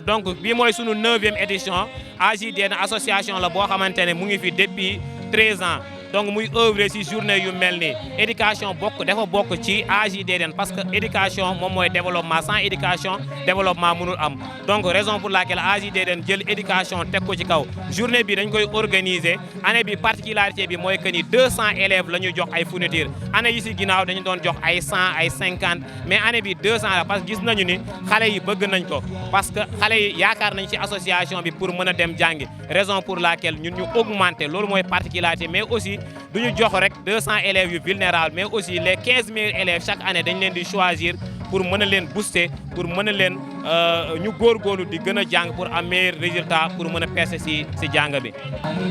donc bii mooy sunu 9e édition AJDN association la boo xamante ne mu ngi fi depuis 13 ans donc muy œuvrer ci journée yu mel nii éducation dafa bokk ci AJDN parce que éducation moom mooy développement sans éducation développement mënul am donc raison pour laquelle AJDN jël éducation teg ko ci kaw journée bi dañ koy organiser année bi particularité bi mooy que ni 200 élèves la ñu jox ay fournitures année yi ci ginnaaw dañu doon jox ay 100 ay 50 mais année bi 200 la parce que gis nañu ni xale yi bëgg nañ ko parce que xale yi yaakaar nañ ci association bi pour mën a dem jàngi raison pour laquelle ñun ñu augmenter loolu mooy particularité mais aussi du ñu jox rek 200 élèves yu vulnérables mais aussi les 15 meilleurs élèves chaque année dañ leen di choisir pour mën a leen booster pour mën a leen ñu góorgóorlu di gën a jàng pour am meilleur résultat pour mën a percer si jàng bi.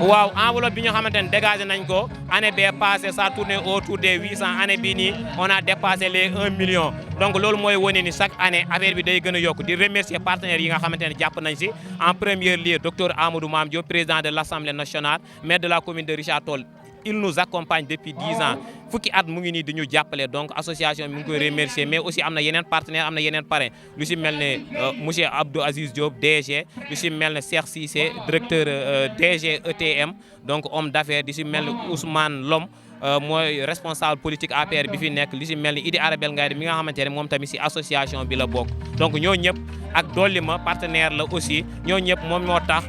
waaw enveloppe bi ñu xamante ne dégagé nañ ko année bee passé ça tournait autour des 800 année bii nii on a dépassé les 1 million donc loolu mooy wane ni chaque année affaire bi day gën a yokk di remercier partenaires yi nga xamante ne jàpp nañ si en premier lieu docteur Amadou Mame Diop président de l'Assemblée nationale maire de la commune de Richard Toll. Il nous accompagne depuis 10 ans fukki at mu ngi nii di ñu jàppale donc association bi mu ngi koy remercier mais aussi am na yeneen partenaires am na yeneen parrain lu si mel ne monsieur Abdou Aziz Diop DG lu si mel ne Cheikh Cissé directeur DG ETM donc homme d'affaires di si mel ne Ousmane Lom mooy responsable politique APR bi fi nekk li si mel ni Idi Arabel Ngaye mi nga xamante ne moom tamit si association bi la bokk donc ñoo ñëpp ak dolli ma partenaire la aussi ñoo ñëpp moom moo tax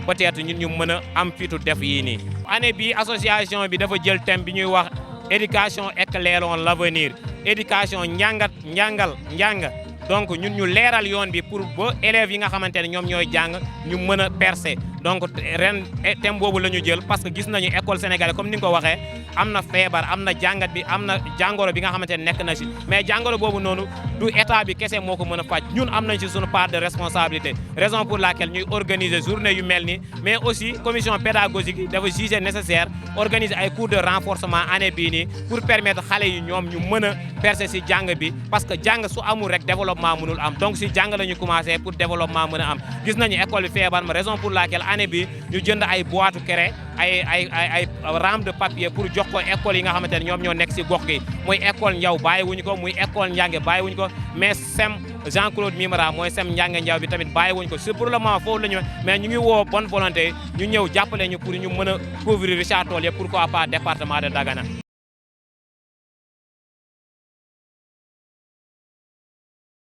peut-être ñun ñu mën a am fitu def yii nii. année bi association bi dafa jël thème bi ñuy wax éducation éclairons l'avenir éducation njàng donc ñun ñu leeral yoon bi pour ba élèves yi nga xamante ne ñoom ñooy jàng ñu mën a percer donc ren thème boobu la ñu jël parce que gis nañu école sénégalaise comme ni nga ko waxee am na feebar am na jàngat bi am na jàngoro bi nga xamante ne nekk na si mais jàngoro boobu noonu du état bi kese moo ko mën a faj ñun am nañ si suñu part de responsabilité raison pour laquelle ñuy organiser journée yu mel ni mais aussi commission pédagogique yi dafa juger nécessaire organiser ay cours de renforcement année bii nii pour permettre xale yi ñoom ñu mën a percer si jàng bi parce que jàng su amul rek développement mënul am donc si jàng la ñu commencé pour développement mën a am gis nañu école bi feebar ma raison pour laquelle année bi ñu jënd ay boîte craie ay rame de papier pour jox ko école yi nga xamante ne ñoom ñoo nekk si gox gi muy école Ndiaw bàyyi wuñu ko muy école Ndiange bàyyi wuñu ko mais sem Jean-Claude Mimara mooy sem Ndiange Ndiaw bi tamit bàyyi wuñu ko c'est pour le moment foofu la ñu mais ñu ngi woo bonne volonté ñu ñëw jàppale ñu pour ñu mën a couvrir Richard Toll yëpp pourquoi pas département de Dagana.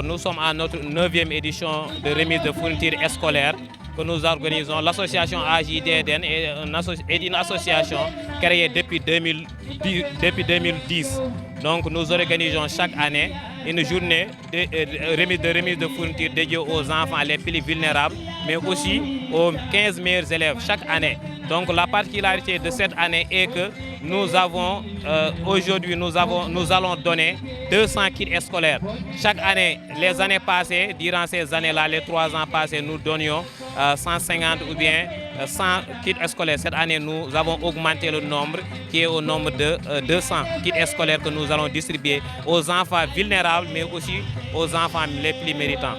Nous sommes à notre 9e édition de remise de fournitures scolaires que nous organisons. L'association AJDN est une association créée depuis 2010. Donc nous organisons chaque année une journée de remise de fournitures dédiée aux enfants les plus vulnérables, mais aussi aux 15 meilleurs élèves chaque année. Donc la particularité de cette année est que nous avons aujourd'hui nous allons donner 200 kits scolaires. Chaque année, les années passées, durant ces années-là, les 3 ans passés, nous donnions 150 ou bien 100 kits scolaires. Cette année, nous avons augmenté le nombre qui est au nombre de 200 kits scolaires que nous allons distribuer aux enfants vulnérables, mais aussi aux enfants les plus méritants.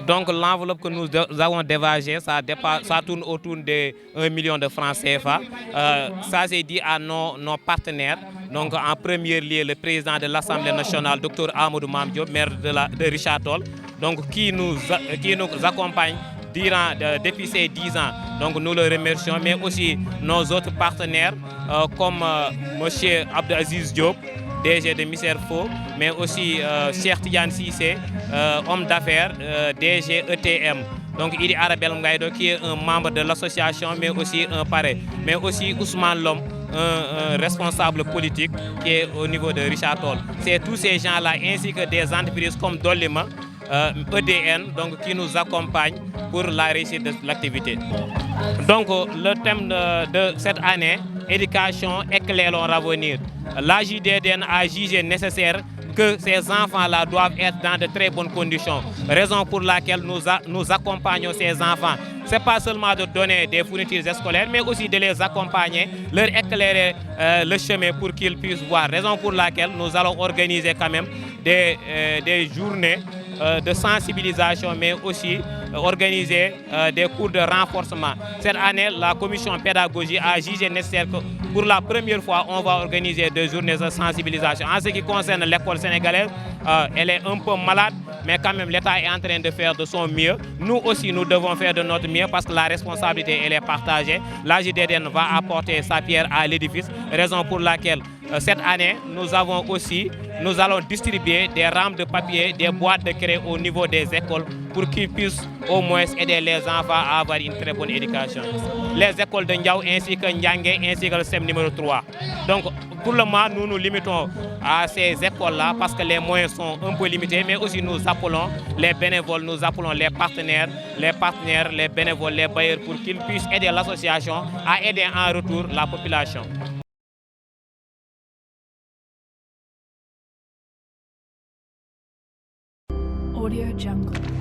Donc l'enveloppe que nous avons dégagée, ça tourne autour de 1 million de francs CFA. Ça c'est dit à nos partenaires. Donc en premier lieu, le président de l'Assemblée nationale, Dr Amadou Mame Diop, maire de Richard Toll, donc qui nous accompagne depuis ces 10 ans. Donc nous le remercions, mais aussi nos autres partenaires comme monsieur Abdou Aziz Diop, DG de Miserfo, mais aussi Cheikh Tidiane Cissé, homme d'affaires, DG ETM. Donc Idi Arabel Ngaye qui est un membre de l'association, mais aussi un parrain. Mais aussi Ousmane Lom, un responsable politique qui est au niveau de Richard Toll. C'est tous ces gens-là, ainsi que des entreprises comme Dolima, EDN, donc, qui nous accompagnent pour la réussite de l'activité. Donc le thème de cette année, éducation, éclairons l'avenir. L'AJDN a jugé nécessaire que ces enfants-là doivent être dans de très bonnes conditions. Raison pour laquelle nous accompagnons ces enfants. Ce n'est pas seulement de donner des fournitures scolaires, mais aussi de les accompagner, leur éclairer le chemin pour qu'ils puissent voir. Raison pour laquelle nous allons organiser quand même des journées de sensibilisation, mais aussi organiser des cours de renforcement. Cette année, la commission pédagogie a jugé nécessaire que pour la première fois, on va organiser des journées de sensibilisation. En ce qui concerne l'école sénégalaise, elle est un peu malade, mais quand même l'État est en train de faire de son mieux. Nous aussi, nous devons faire de notre mieux parce que la responsabilité, elle est partagée. L'AJDDN va apporter sa pierre à l'édifice, raison pour laquelle cette année, nous allons distribuer des rames de papier, des boîtes de craie au niveau des écoles pour qu'ils puissent au moins aider les enfants à avoir une très bonne éducation. Les écoles de Ndiaou ainsi que Ndiangué ainsi que le SEM numéro 3. Donc, pour le moment, nous nous limitons à ces écoles-là parce que les moyens sont un peu limités, mais aussi nous appelons les bénévoles, nous appelons les partenaires, les bénévoles, les bailleurs pour qu'ils puissent aider l'association à aider en retour la population. Audio Jungle.